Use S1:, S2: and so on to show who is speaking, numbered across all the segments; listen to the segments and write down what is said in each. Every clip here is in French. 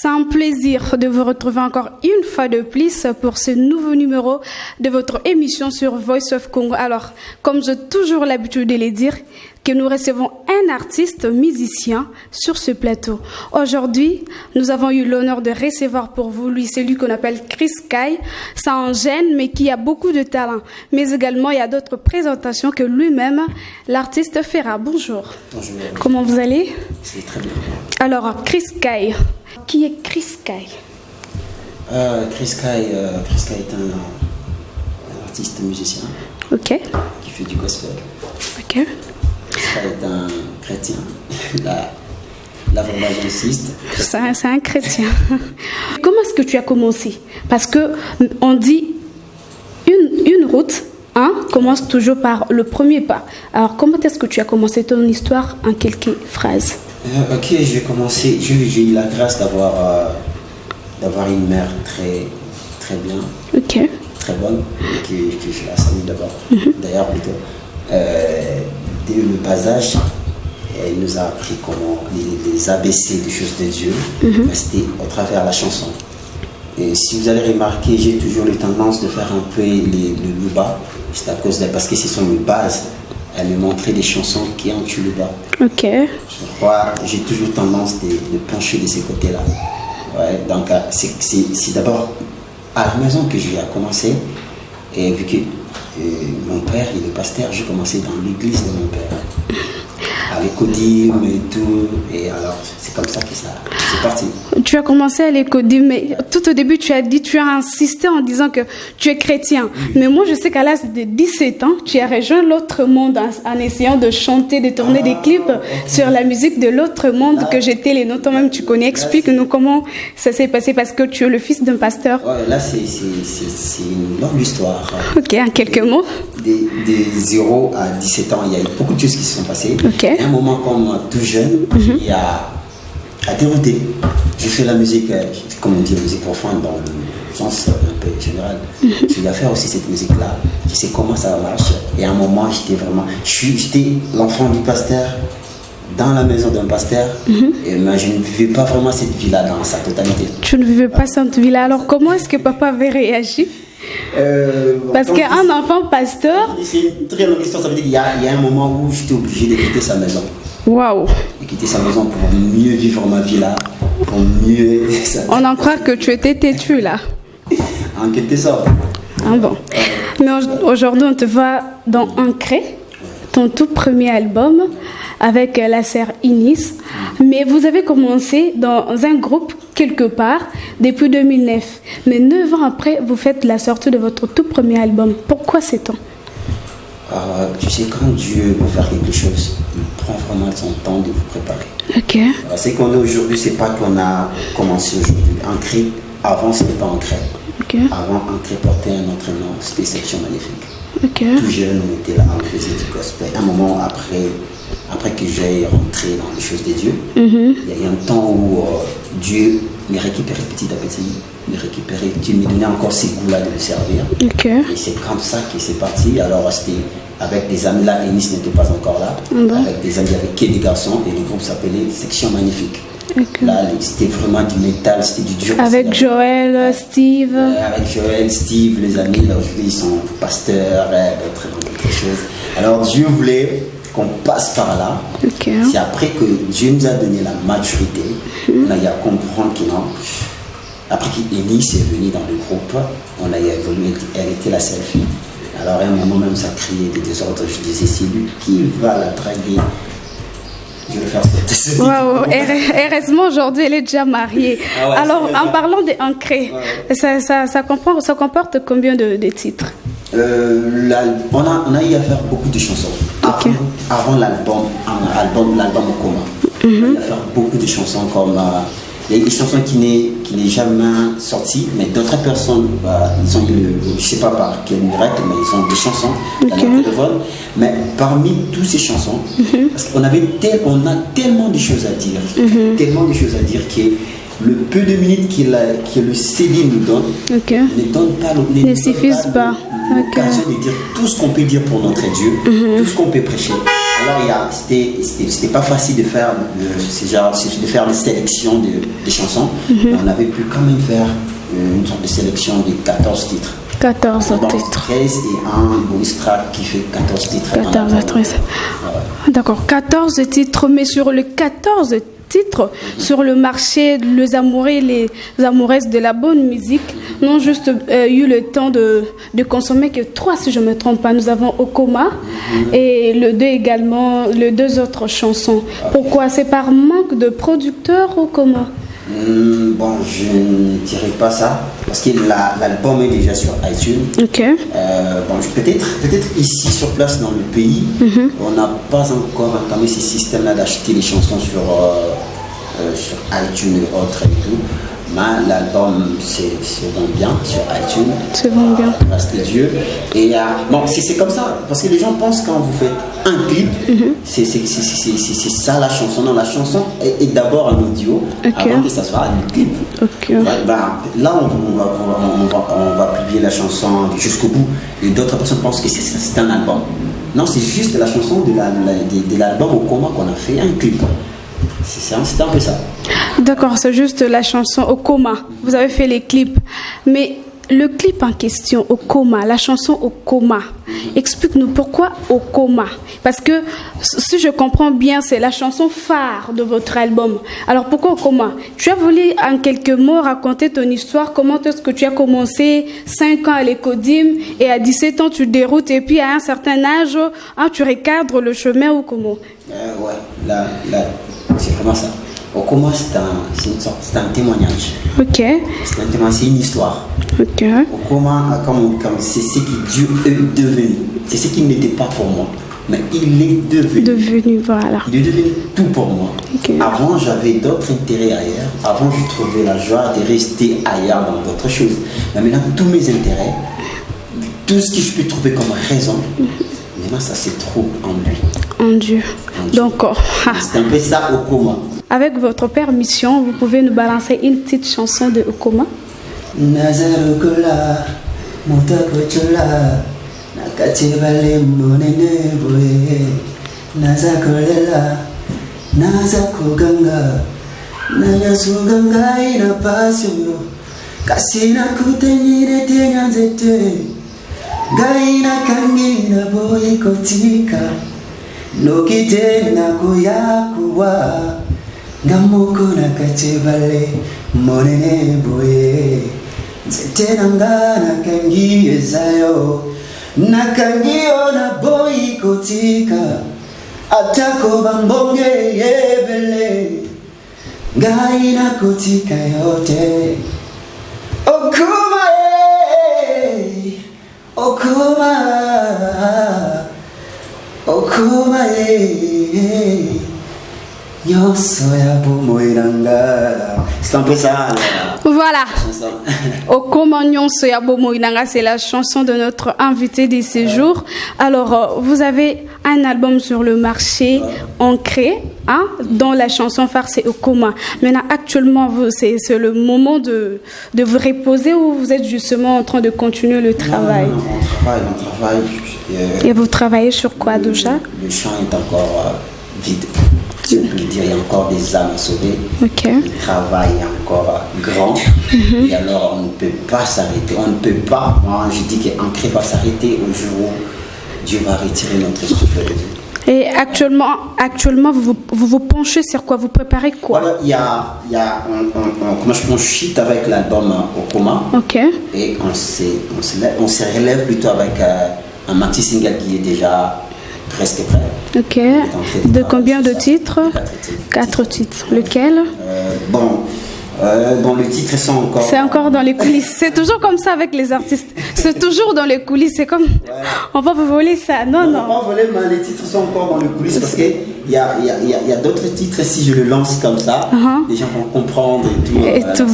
S1: C'est un plaisir de vous retrouver encore une fois de plus pour ce nouveau numéro de votre émission sur Voice of Congo. Alors, comme j'ai toujours l'habitude de le dire, que nous recevons un artiste musicien sur ce plateau. Aujourd'hui, nous avons eu l'honneur de recevoir pour vous celui qu'on appelle Chris Kai. C'est un jeune, mais qui a beaucoup de talent. Mais également, il y a d'autres présentations que lui-même, l'artiste fera. Bonjour.
S2: Bonjour.
S1: Comment vous allez?
S2: C'est très bien.
S1: Alors, Chris Kai. Qui est Chris Kai?
S2: Chris Kai est un artiste musicien.
S1: Ok.
S2: Qui fait du gospel.
S1: Ok.
S2: Chris Kai est un chrétien. L'avant-évangéliste.
S1: C'est un chrétien. Comment est-ce que tu as commencé? Parce que on dit une route commence toujours par le premier pas. Alors, comment est-ce que tu as commencé ton histoire en quelques phrases?
S2: Ok, je vais commencer. J'ai eu la grâce d'avoir une mère très bien.
S1: Ok.
S2: Très bonne. Que je la salue d'abord. D'ailleurs, plutôt. Dès le bas âge, elle nous a appris comment les ABC des choses de Dieu. C'était au travers la chanson. Et si vous allez remarquer, j'ai toujours eu tendance de faire un peu le bas. C'est à cause d'elle, parce que ce sont mes bases. Elle me montrait des chansons qui ont tué le bas.
S1: Ok.
S2: Je crois, j'ai toujours tendance de pencher de ces côtés-là. Ouais, donc, c'est d'abord à la maison que j'ai commencé. Et vu que mon père, il est pasteur, j'ai commencé dans l'église de mon père. À l'écodyme et tout. Et alors, c'est comme ça que c'est parti.
S1: Tu as commencé à l'écodyme, mais tout au début, tu as insisté en disant que tu es chrétien. Mais moi, je sais qu'à l'âge de 17 ans, tu as rejoint l'autre monde en essayant de chanter, de tourner des clips sur la musique de l'autre monde que j'étais les notes. Toi-même, tu connais. Explique-nous comment ça s'est passé parce que tu es le fils d'un pasteur.
S2: Ouais, là, c'est une longue histoire.
S1: Ok, en quelques mots.
S2: De 0 à 17 ans, il y a eu beaucoup de choses qui se sont passées.
S1: Okay.
S2: À un moment, comme tout jeune, il y a dérouté. Je fais la musique, comme on dit, musique profonde dans le sens un peu général. Je vais faire aussi cette musique-là. Je sais comment ça marche. Et à un moment, j'étais l'enfant du pasteur dans la maison d'un pasteur. Et mais je ne vivais pas vraiment cette vie-là dans sa totalité.
S1: Tu ne vivais pas cette vie-là. Alors, comment est-ce que papa avait réagi? Parce qu'un enfant pasteur...
S2: C'est une très longue histoire, ça veut dire qu'il y a un moment où j'étais obligé de quitter sa maison.
S1: Waouh!
S2: De quitter sa maison pour mieux vivre ma vie là, pour mieux...
S1: On en croit que tu étais têtu là.
S2: En quelque sorte.
S1: Ah bon. Mais aujourd'hui, on te voit dans Ancré, ton tout premier album, avec la sœur Inis. Mais vous avez commencé dans un groupe quelque part depuis 2009. Mais 9 ans après, vous faites la sortie de votre tout premier album. Pourquoi ces temps?
S2: Tu sais, quand Dieu veut faire quelque chose, il prend vraiment son temps de vous préparer.
S1: Ok.
S2: Ce qu'on est aujourd'hui, c'est pas qu'on a commencé aujourd'hui. Ancré, avant, c'était pas Ancré.
S1: Okay.
S2: Avant, Ancré portait un autre nom, c'était Section Magnifique.
S1: Okay.
S2: Tout jeune, on était là, on faisait du gospel. Un moment après que j'ai rentré dans les choses de Dieu, il y a eu un temps où Dieu me récupérait petit à petit, Dieu me donnait encore ces goûts-là de le servir.
S1: Okay.
S2: Et c'est comme ça que c'est parti. Alors c'était avec des amis là, Ennis n'était pas encore là, avec des amis, avec que des garçons, et le groupe s'appelait Section Magnifique. Okay. Là, c'était vraiment du métal, c'était du dur.
S1: Avec Joël, Steve.
S2: Avec Joël, Steve, les amis, là aujourd'hui ils sont pasteurs, d'autres choses. Alors Dieu voulait qu'on passe par là.
S1: Okay.
S2: C'est après que Dieu nous a donné la maturité, on a eu à comprendre que non. Après qu'Ennis est venue dans le groupe, on a évolué, elle était la seule fille. Alors à un moment même ça criait des désordres, je disais c'est lui qui va la draguer. Je vais faire cette
S1: wow. Heureusement aujourd'hui elle est déjà mariée. Ah ouais, alors en parlant d'Ancré, ça comporte combien de titres?
S2: On a eu à faire beaucoup de chansons.
S1: Okay.
S2: Avant l'album au commun. On a eu à faire beaucoup de chansons comme il y a des chansons qui n'est jamais sorties, mais d'autres personnes, ils ont eu je ne sais pas par quel miracle, mais ils ont des chansons dans leur téléphone. Mais parmi toutes ces chansons, parce qu'on a tellement de choses à dire, que le peu de minutes que le CD nous donne ne donne pas
S1: ne suffisent pas.
S2: l'occasion de dire tout ce qu'on peut dire pour notre Dieu, tout ce qu'on peut prêcher. Alors, c'était pas facile de faire de faire des sélections de chansons, mais on avait pu quand même faire une sorte de sélection de 14 titres.
S1: 14 titres.
S2: 13 et un bonus track qui fait 14 titres.
S1: 14 titres. D'accord, 14 titres, mais sur les 14 titres, sur le marché, les amoureux et les amoureuses de la bonne musique n'ont juste eu le temps de consommer que 3, si je ne me trompe pas. Nous avons Okoma et le 2 également, les 2 autres chansons. Pourquoi? C'est par manque de producteurs ou comment?
S2: Bon, je ne dirais pas ça, parce que l'album est déjà sur iTunes.
S1: Ok.
S2: Bon, peut-être ici sur place dans le pays, on n'a pas encore entamé ce système-là d'acheter les chansons sur iTunes et autres et tout. Mais l'album se vend bien sur iTunes. Se vend bien. Grâce à Dieu. Et bon, c'est comme ça, parce que les gens pensent quand vous faites un clip, c'est ça la chanson. Non, la chanson est d'abord un audio avant que ça soit un clip. Là, on va publier la chanson jusqu'au bout. Et d'autres personnes pensent que c'est un album. Non, c'est juste la chanson de l'album Okoma qu'on a fait un clip. C'est un peu ça.
S1: D'accord, c'est juste la chanson Okoma. Vous avez fait les clips. Mais le clip en question, Okoma, la chanson Okoma, explique-nous pourquoi Okoma. Parce que si je comprends bien, c'est la chanson phare de votre album. Alors pourquoi Okoma? Tu as voulu en quelques mots raconter ton histoire, comment est-ce que tu as commencé 5 ans à l'Ecodim et à 17 ans tu déroutes et puis à un certain âge, tu recadres le chemin ou comment?
S2: Ouais, là, c'est vraiment ça. Okoma, c'est un témoignage.
S1: Ok.
S2: C'est un témoignage, c'est une histoire.
S1: Ok.
S2: Okoma, c'est ce que Dieu est devenu. C'est ce qui n'était pas pour moi. Mais il est devenu.
S1: Voilà.
S2: Il est devenu tout pour moi.
S1: Okay.
S2: Avant, j'avais d'autres intérêts ailleurs. Avant, je trouvais la joie de rester ailleurs dans d'autres choses. Mais maintenant, tous mes intérêts, tout ce que je peux trouver comme raison, maintenant, ça se trouve en lui.
S1: En Dieu. Donc,
S2: c'est un peu ça, Okoma.
S1: Avec votre permission, vous pouvez nous balancer une petite chanson de Okoma.
S2: Nazarokola, Motakochola, Nakachevale Monene Boye, Nazakolela, Nazakoganga, Nayasuganga ina pasio, Kasina kutenire tenyanzete, Gaina kangina boye kotika, Nokite nakuyakuwa. Ngamoko nakachevale monene boye Zetenanga nakangie zayo Nakangio na boy kotika Atako bambonge yebele Ngai na kotika yote Okuma Okuma Okuma C'est un peu ça.
S1: Voilà. Okoma Nyonso ya Bomo Inanga, c'est la chanson de notre invité de ce jour. Alors, vous avez un album sur le marché ancré, dont la chanson phare c'est Okoma. Maintenant, actuellement, c'est le moment de vous reposer ou vous êtes justement en train de continuer le travail?
S2: Non, on travaille.
S1: Et vous travaillez sur quoi déjà?
S2: Le champ est encore vide. Je peux dire, il y a encore des âmes à sauver.
S1: Okay.
S2: Le travail est encore grand. Et alors, on ne peut pas s'arrêter. On ne peut pas. Moi, je dis qu'ancré va s'arrêter au jour où Dieu va retirer notre souffle de vie.
S1: Et actuellement vous penchez sur quoi? Vous préparez quoi?
S2: Voilà, je penche avec l'album Okoma.
S1: Ok.
S2: Et on se relève plutôt avec un maxi single qui est déjà presque prêt.
S1: Ok. De combien de titres? 4 titres. Lequel?
S2: Bon, les titres sont encore...
S1: C'est encore dans les coulisses. C'est toujours comme ça avec les artistes. C'est toujours dans les coulisses. C'est comme... On va vous voler ça. Non.
S2: On va voler, mais les titres sont encore dans les coulisses parce que il y a d'autres titres, si je le lance comme ça, les gens vont comprendre et tout.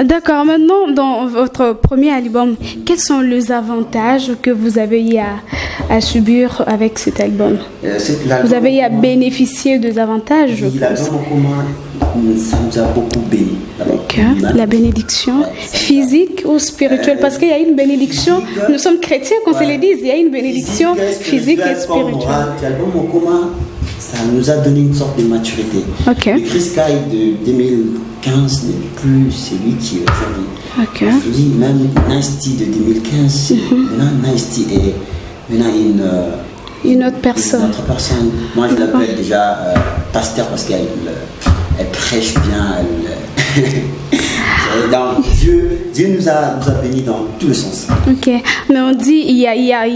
S1: D'accord, maintenant, dans votre premier album, quels sont les avantages que vous avez eu à subir avec cet album? Vous avez eu à bénéficier des avantages?
S2: L'album en commun, ça nous a beaucoup béni.
S1: La bénédiction physique ou spirituelle, parce qu'il y a une bénédiction, nous sommes chrétiens qu'on se le dise, il y a une bénédiction physique et spirituelle.
S2: L'album en commun, ça nous a donné une sorte de maturité. Le Chris Kai de 2015 n'est plus celui qui est aujourd'hui. Je dis même Nasty de 2015, maintenant Nasty est maintenant
S1: une autre personne.
S2: Une autre personne. Moi je l'appelle déjà pasteur parce qu'elle prêche bien. Donc, Dieu nous a bénis dans tous les sens.
S1: Mais on dit il y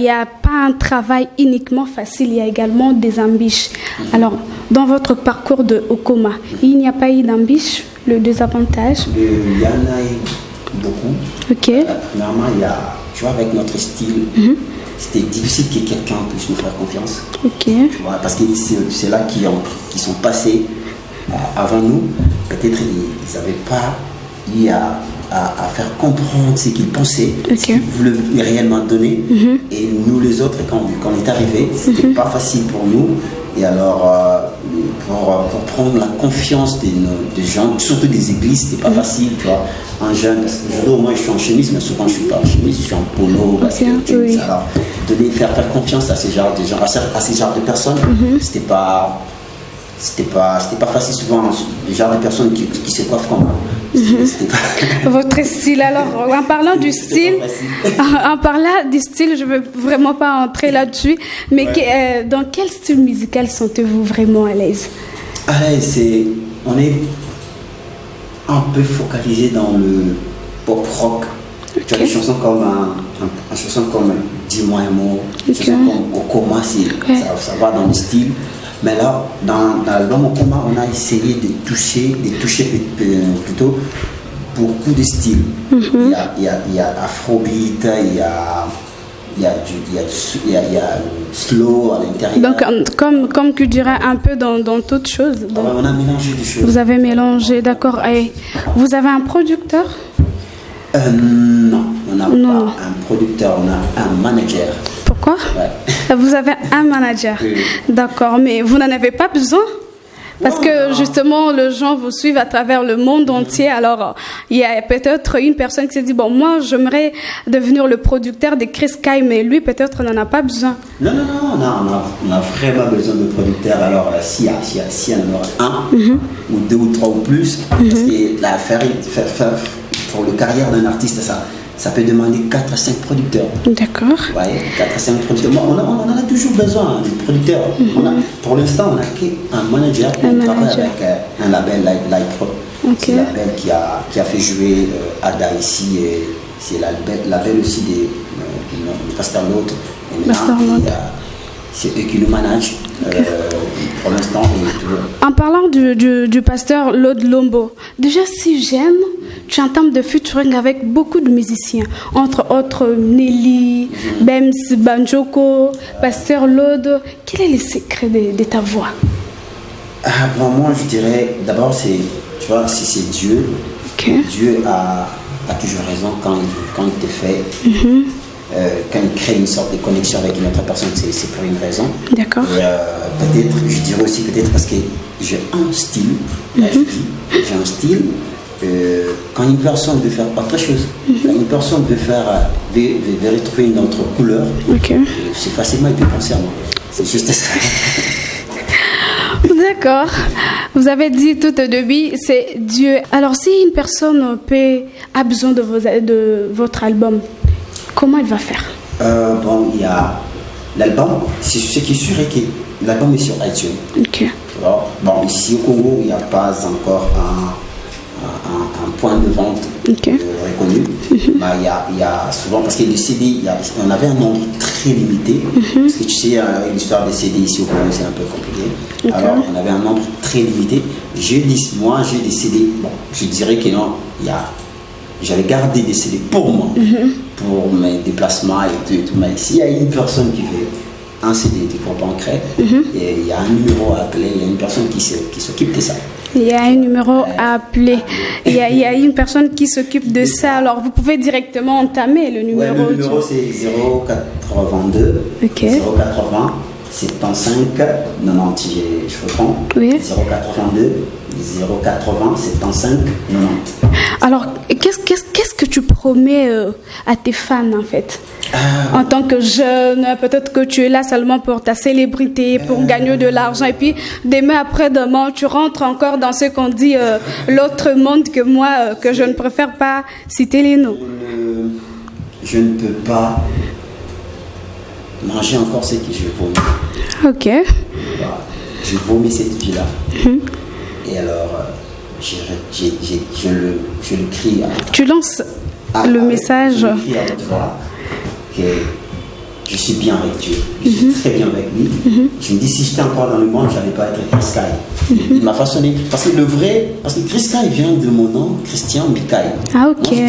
S1: a pas un travail uniquement facile, il y a également des embûches. Alors, dans votre parcours de Okoma, il n'y a pas eu d'embûches, le désavantage?
S2: Il y en a eu beaucoup. Normalement, tu vois, avec notre style, c'était difficile que quelqu'un puisse nous faire confiance. Tu vois, parce que c'est là qui sont passés avant nous. Peut-être ils n'avaient pas eu à faire comprendre ce qu'ils pensaient, ce qu'ils voulaient réellement donner. Et nous les autres, quand on est arrivés, c'était pas facile pour nous. Et alors, pour prendre la confiance des gens, surtout des églises, c'était pas facile, tu vois. Un jeune, parce que aujourd'hui, moi je suis en chemise, mais souvent je suis pas en chemise, je suis en polo, alors faire confiance à ces genres de gens, à ces genres de personnes, c'était pas facile souvent, les genres de personnes qui se coiffent comme moi.
S1: Votre style, alors en parlant du style, je ne veux vraiment pas entrer là-dessus, mais dans quel style musical sentez-vous vraiment à l'aise?
S2: On est un peu focalisé dans le pop rock. Tu as des chansons comme Dis-moi un mot, des chansons comme Okoma, ça va dans le style. Mais là, dans l'album Okoma, on a essayé de toucher plutôt beaucoup de styles. Il y a Afrobeat, il y a slow à l'intérieur.
S1: Donc, comme tu dirais un peu dans toutes choses.
S2: On a mélangé des choses.
S1: Vous avez mélangé, d'accord. Et vous avez un producteur?
S2: Non, on n'a pas un producteur, on a un manager.
S1: Pourquoi? Vous avez un manager. D'accord, mais vous n'en avez pas besoin? Parce que justement, les gens vous suivent à travers le monde entier. Alors, il y a peut-être une personne qui s'est dit, bon, moi, j'aimerais devenir le producteur de Chris Kai, mais lui, peut-être, n'en a pas besoin.
S2: Non, on a vraiment besoin de producteur. Alors, s'il y en aura un, ou deux ou trois ou plus, parce que pour la carrière d'un artiste, ça peut demander 4 à 5 producteurs.
S1: D'accord.
S2: Ouais, 4 à 5 producteurs. On en a toujours besoin, des producteurs. Pour l'instant, on n'a qu'un manager. On travaille avec un label, Light Pro. C'est le label qui a fait jouer Ada ici. Et c'est le label aussi de Pasteur Lot. C'est eux qui nous managent pour l'instant.
S1: En parlant du pasteur Lode Lombo, déjà si jeune, tu entends de featuring avec beaucoup de musiciens, entre autres Nelly, Bems, Banjoko, pasteur Lode. Quel est le secret de ta voix?
S2: Moi, je dirais d'abord, c'est Dieu. Dieu a toujours raison quand il te fait. Quand il crée une sorte de connexion avec une autre personne, c'est pour une raison.
S1: D'accord.
S2: Peut-être, je dirais aussi peut-être parce que j'ai un style. J'ai un style. Quand une personne veut faire autre chose, quand une personne veut retrouver une autre couleur, c'est facilement, il peut penser à moi. C'est juste ça.
S1: D'accord. Vous avez dit tout au début, c'est Dieu. Alors, si une personne a besoin de votre album, comment elle va faire?
S2: Il y a l'album. Ce qui est sûr est que l'album est sur iTunes. Alors, ici au Congo, il n'y a pas encore un point de vente reconnu. Il y a souvent, parce que les CD, on avait un nombre très limité. Parce que tu sais, l'histoire des CD ici au Congo, c'est un peu compliqué. Alors, on avait un nombre très limité. Moi, j'ai des CD. Bon, je dirais que non, j'avais gardé des CD pour moi, pour mes déplacements et tout. Mais s'il y a une personne qui veut un CD du groupe Ancré. Et il y a un numéro à appeler, il y a une personne qui s'occupe de ça.
S1: Il y a un numéro à appeler. Il y a une personne qui s'occupe de ça. Alors, vous pouvez directement entamer le numéro.
S2: Ouais, le numéro, c'est 082 080 75 90. Je reprends.
S1: Oui.
S2: 082 080 75 90.
S1: Alors, qu'est-ce que tu promets à tes fans, en fait? En tant que jeune, peut-être que tu es là seulement pour ta célébrité, pour gagner de l'argent. Et puis, demain, après-demain, tu rentres encore dans ce qu'on dit l'autre monde que moi, que je ne préfère pas citer les noms.
S2: Je ne peux pas manger encore ce que je vomis.
S1: Ok.
S2: Voilà. Je vomis cette vie-là. Et alors, je le crie.
S1: Tu lances le message.
S2: Je le crie à haute voix que je suis bien avec Dieu. Je suis très bien avec lui. Je me dis, si j'étais encore dans le monde, je n'allais pas être Chris Kai. Il m'a façonné. Parce que Chris Kai vient de mon nom, Christian Bikaï.
S1: Ah, ok.
S2: Moi,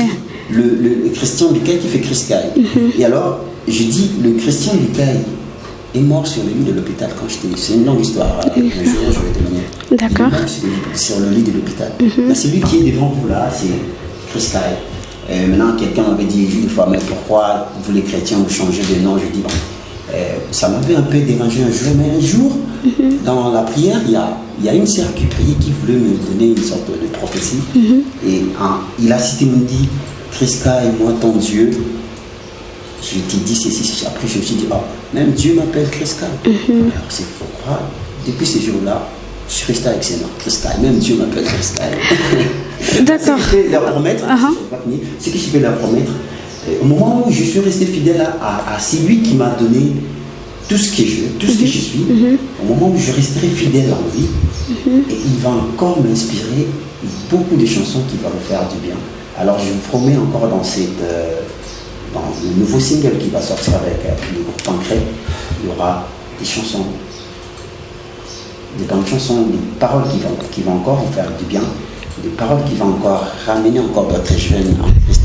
S2: je dis, le Christian Bikaï qui fait Chris Kai. Et alors, je dis, le Christian Bikaï est mort sur le lit de l'hôpital quand j'étais. C'est une longue histoire. Un jour, je vais te donner.
S1: D'accord.
S2: Il est mort sur le lit de l'hôpital. Mais celui qui est devant vous là, c'est Chris Kai. Maintenant, quelqu'un m'avait dit une fois, mais pourquoi vous les chrétiens vous changez de nom? Je dis, bon, ça m'avait un peu dérangé un jour, mais un jour, dans la prière, il y a une sœur qui priait, qui voulait me donner une sorte de prophétie. Et il a cité, il me dit, Chris Kai, moi ton Dieu. Je t'ai dit ceci. Après, je me suis dit, oh, même Dieu m'appelle Chris Kai. Alors, c'est pourquoi, depuis ce jour-là, je suis resté avec ces noms. Chris Kai, même Dieu m'appelle Chris Kai.
S1: D'accord.
S2: Ce que je vais leur promettre, ce que je vais leur promettre, au moment où je suis resté fidèle à celui qui m'a donné tout ce que je suis, au moment où je resterai fidèle en lui, et il va encore m'inspirer beaucoup de chansons qui vont me faire du bien. Alors je vous promets encore dans le nouveau single qui va sortir avec le groupe Ancré, il y aura des chansons, des bonnes chansons, des paroles qui vont encore vous faire du bien, des paroles qui vont encore ramener encore d'autres jeunes en Christ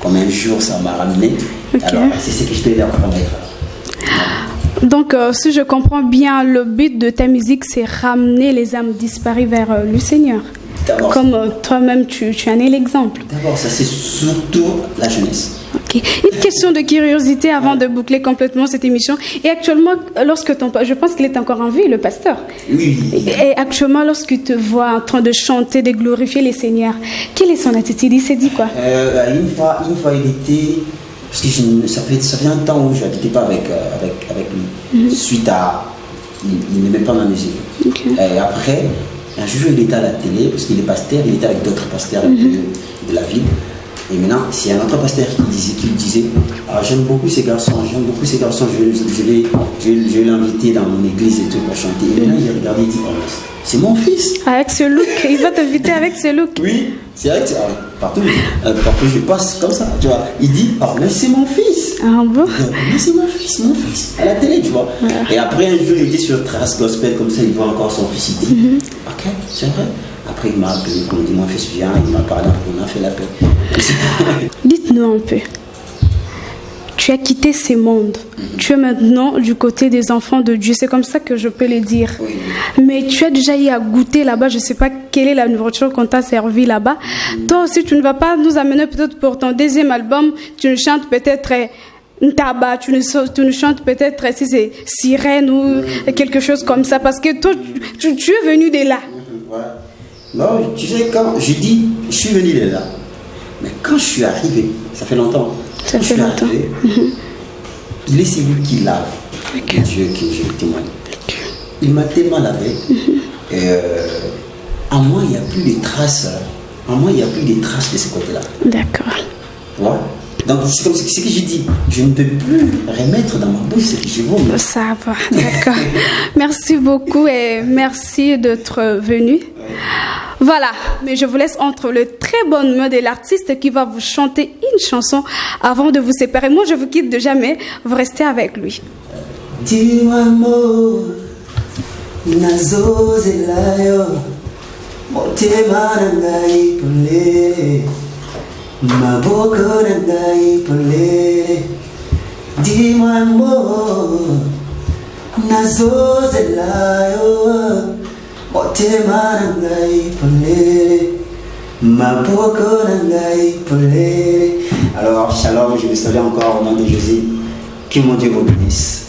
S2: comme un jour ça m'a ramené. Okay. Alors c'est ce que je peux leur promettre.
S1: Donc si je comprends bien, le but de ta musique c'est ramener les âmes disparues vers le Seigneur. Comme toi-même tu en es l'exemple.
S2: D'abord ça c'est surtout la jeunesse.
S1: Okay. Une question de curiosité avant de boucler complètement cette émission. Et actuellement, je pense qu'il est encore en vie, le pasteur. Oui. Et actuellement, lorsqu'il te voit en train de chanter, de glorifier les Seigneurs, quelle est son attitude? Il s'est dit quoi?
S2: Une fois, il était... Parce que ça fait un temps où je n'habitais pas avec lui. Suite à... Il n'aimait pas ma musique. Okay. Et après, un jour, il était à la télé, parce qu'il est pasteur, il était avec d'autres pasteurs de la ville. Et maintenant, s'il y a un autre pasteur qui disait ah, j'aime beaucoup ces garçons, je vais l'inviter dans mon église et tout pour chanter. Et maintenant, j'ai regardé et dit oh, c'est mon fils.
S1: Avec ce look, il va t'inviter avec ce look.
S2: Oui, c'est vrai que partout je passe comme ça, tu vois. Il dit oh, mais c'est mon fils.
S1: Ah bon?
S2: Mais c'est mon fils, à la télé, tu vois. Ouais. Et après, un jour, il était sur Trace Gospel, comme ça, il voit encore son fils. Il dit ok, c'est vrai. Après, il m'a appelé, il m'a dit mon fils vient, il m'a parlé, on a fait la paix.
S1: Dites-nous un peu. Tu as quitté ces mondes. Tu es maintenant du côté des enfants de Dieu. C'est comme ça que je peux le dire. Oui. Mais tu as déjà eu à goûter là-bas. Je ne sais pas quelle est la nourriture qu'on t'a servi là-bas. Toi aussi, tu ne vas pas nous amener peut-être pour ton deuxième album. Tu nous chantes peut-être Ntaba, tu nous chantes peut-être si c'est Sirène ou quelque chose comme ça. Parce que toi, tu es venu de là.
S2: Ouais. Non, tu sais, quand je dis, je suis venu de là. Mais quand je suis arrivé, ça fait longtemps.
S1: Ça fait longtemps.
S2: Arrivé, il est celui qui lave. Okay. Dieu que je témoigne. Il m'a tellement lavé. Et en moi, il n'y a plus de traces. En moi, il n'y a plus de traces de ce côté-là.
S1: D'accord.
S2: Ouais. Donc, c'est comme ce que j'ai dit. Je ne peux plus remettre dans ma bouche ce que je veux.
S1: Ça va, d'accord. Merci beaucoup et merci d'être venu. Voilà, mais je vous laisse entre les très bonnes mains de l'artiste qui va vous chanter une chanson avant de vous séparer. Moi, je vous quitte de jamais. Vous restez avec lui.
S2: Dis-moi mot, nazo zelayo, motema nangai pole, maboko nangai pole. Dis-moi mot. nazozelayo motema na ngai polele maboko na ngai polele. Alors shalom, je vous salue encore au nom de Jésus, que mon Dieu vous bénisse.